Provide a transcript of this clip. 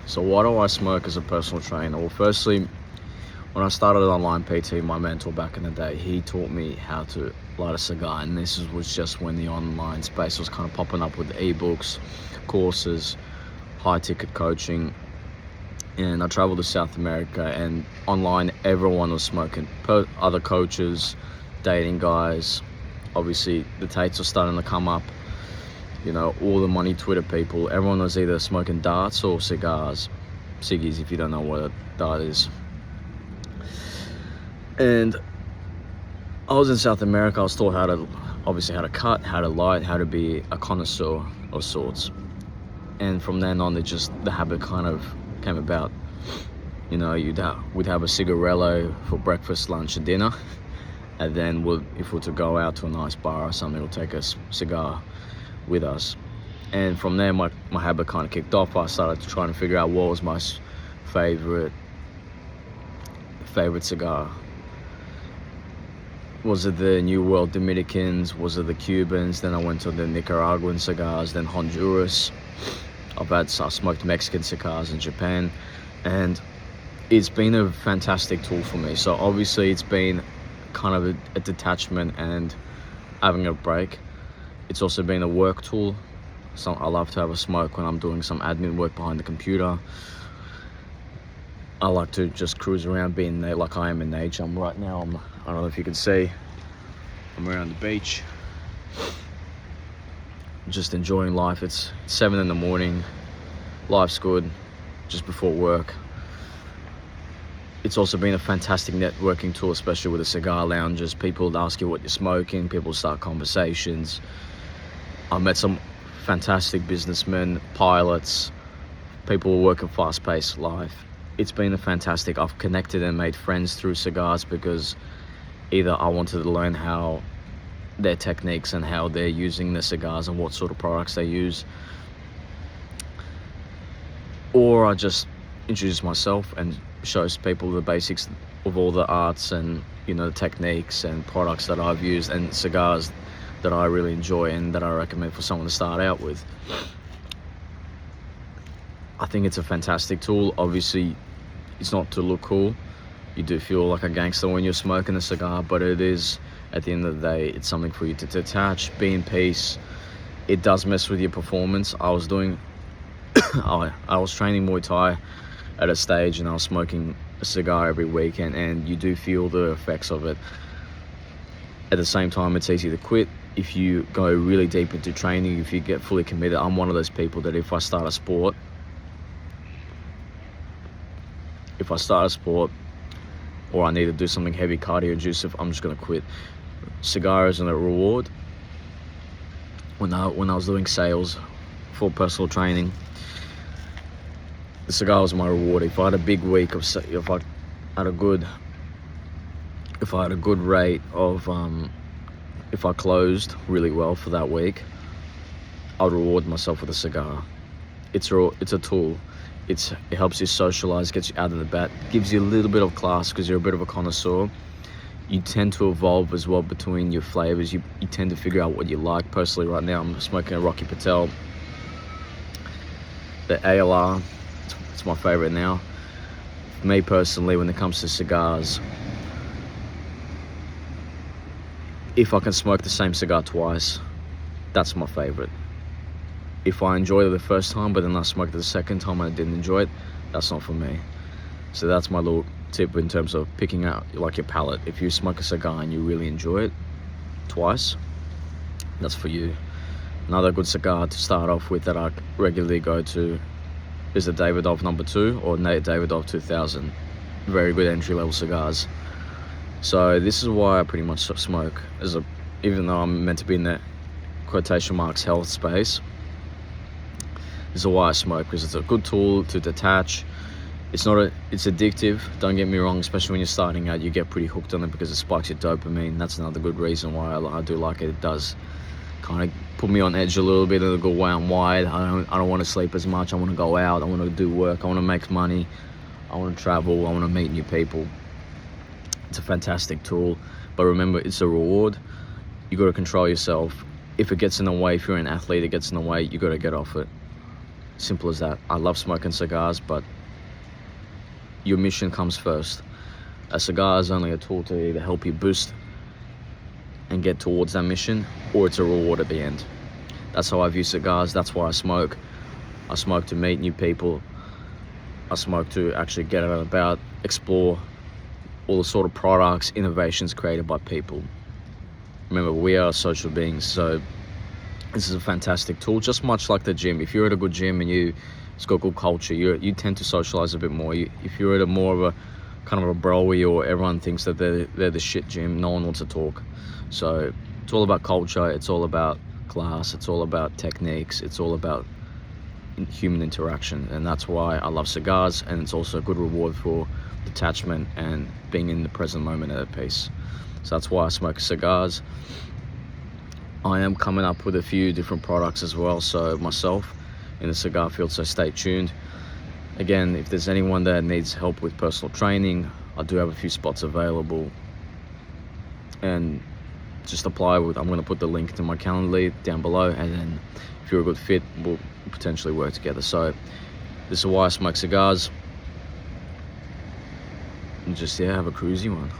So why do I smoke as a personal trainer? Well, firstly, when I started online PT, my mentor back in the day, he taught me how to light a cigar, and was just when the online space was kind of popping up with ebooks, courses, high-ticket coaching, and I traveled to South America, and online everyone was smoking. Other coaches, dating guys, obviously the Tates were starting to come up. You know, all the money Twitter people, everyone was either smoking darts or cigars. Ciggies, if you don't know what a dart is. And I was in South America. I was taught how to cut, how to light, how to be a connoisseur of sorts. And from then on, the habit kind of came about. You know, we'd have a cigarello for breakfast, lunch, and dinner. And then if we were to go out to a nice bar or something, we'll take a cigar with us. And from there, my habit kind of kicked off. I started trying to figure out what was my favorite cigar. Was it the New World Dominicans? Was it the Cubans? Then I went to the Nicaraguan cigars, then Honduras. I smoked Mexican cigars in Japan, and it's been a fantastic tool for me. So obviously it's been kind of a detachment and having a break. It's also been a work tool. So I love to have a smoke when I'm doing some admin work behind the computer. I like to just cruise around, being there like I am in nature. Right now, I don't know if you can see, I'm around the beach, just enjoying life. It's 7 in the morning, life's good, just before work. It's also been a fantastic networking tool, especially with the cigar lounges. People ask you what you're smoking, people start conversations. I met some fantastic businessmen, pilots, people working fast-paced life. It's been I've connected and made friends through cigars, because either I wanted to learn how their techniques and how they're using the cigars and what sort of products they use, or I just introduce myself and shows people the basics of all the arts and, you know, the techniques and products that I've used and cigars that I really enjoy and that I recommend for someone to start out with. I think it's a fantastic tool. Obviously, it's not to look cool. You do feel like a gangster when you're smoking a cigar, but it is, at the end of the day, it's something for you to detach, be in peace. It does mess with your performance. I was training Muay Thai at a stage, and I was smoking a cigar every weekend, and you do feel the effects of it. At the same time, it's easy to quit if you go really deep into training, if you get fully committed. I'm one of those people that if I start a sport, or I need to do something heavy cardio-inducive, I'm just going to quit. Cigar isn't a reward. When I was doing sales for personal training, the cigar was my reward. If I had a big week if I had a good rate of if I closed really well for that week, I'd reward myself with a cigar. It's a tool. It helps you socialize, gets you out of the bat, gives you a little bit of class because you're a bit of a connoisseur. You tend to evolve as well between your flavors. You tend to figure out what you like. Personally, right now, I'm smoking a Rocky Patel. The ALR, it's my favorite now. For me personally, when it comes to cigars, if I can smoke the same cigar twice, that's my favorite. If I enjoyed it the first time, but then I smoked it the second time and I didn't enjoy it, that's not for me. So that's my little tip in terms of picking out like your palate. If you smoke a cigar and you really enjoy it twice, that's for you. Another good cigar to start off with that I regularly go to is the Davidoff No. 2 or Davidoff 2000. Very good entry-level cigars. So this is why I pretty much smoke, even though I'm meant to be in the quotation marks health space. This is why I smoke, because it's a good tool to detach. It's addictive, don't get me wrong, especially when you're starting out. You get pretty hooked on it because it spikes your dopamine. That's another good reason why I do like it. It does kind of put me on edge a little bit in a good way. I'm wide. I don't want to sleep as much. I want to go out. I want to do work. I want to make money. I want to travel. I want to meet new people. It's a fantastic tool, but remember, it's a reward. You got to control yourself. If it gets in the way, if you're an athlete, it gets in the way, you got to get off it. Simple as that. I love smoking cigars, but your mission comes first. A cigar is only a tool to either help you boost and get towards that mission, or it's a reward at the end. That's how I view cigars. That's why I smoke. I smoke to meet new people. I smoke to actually get out and about, explore all the sort of products, innovations created by people. Remember, we are social beings, so this is a fantastic tool, just much like the gym. If you're at a good gym and it's got good culture, you tend to socialize a bit more. If you're at a more of a kind of a broy, or everyone thinks that they're the shit gym, no one wants to talk. So it's all about culture, it's all about class, it's all about techniques, it's all about human interaction, and that's why I love cigars. And it's also a good reward for detachment and being in the present moment at peace. So that's why I smoke cigars. I am coming up with a few different products as well, so myself in the cigar field, so stay tuned. Again, if there's anyone that needs help with personal training, I do have a few spots available, and just apply with, I'm going to put the link to my Calendly down below, and then if you're a good fit, we'll potentially work together. So this is why I smoke cigars, and just have a cruisy one.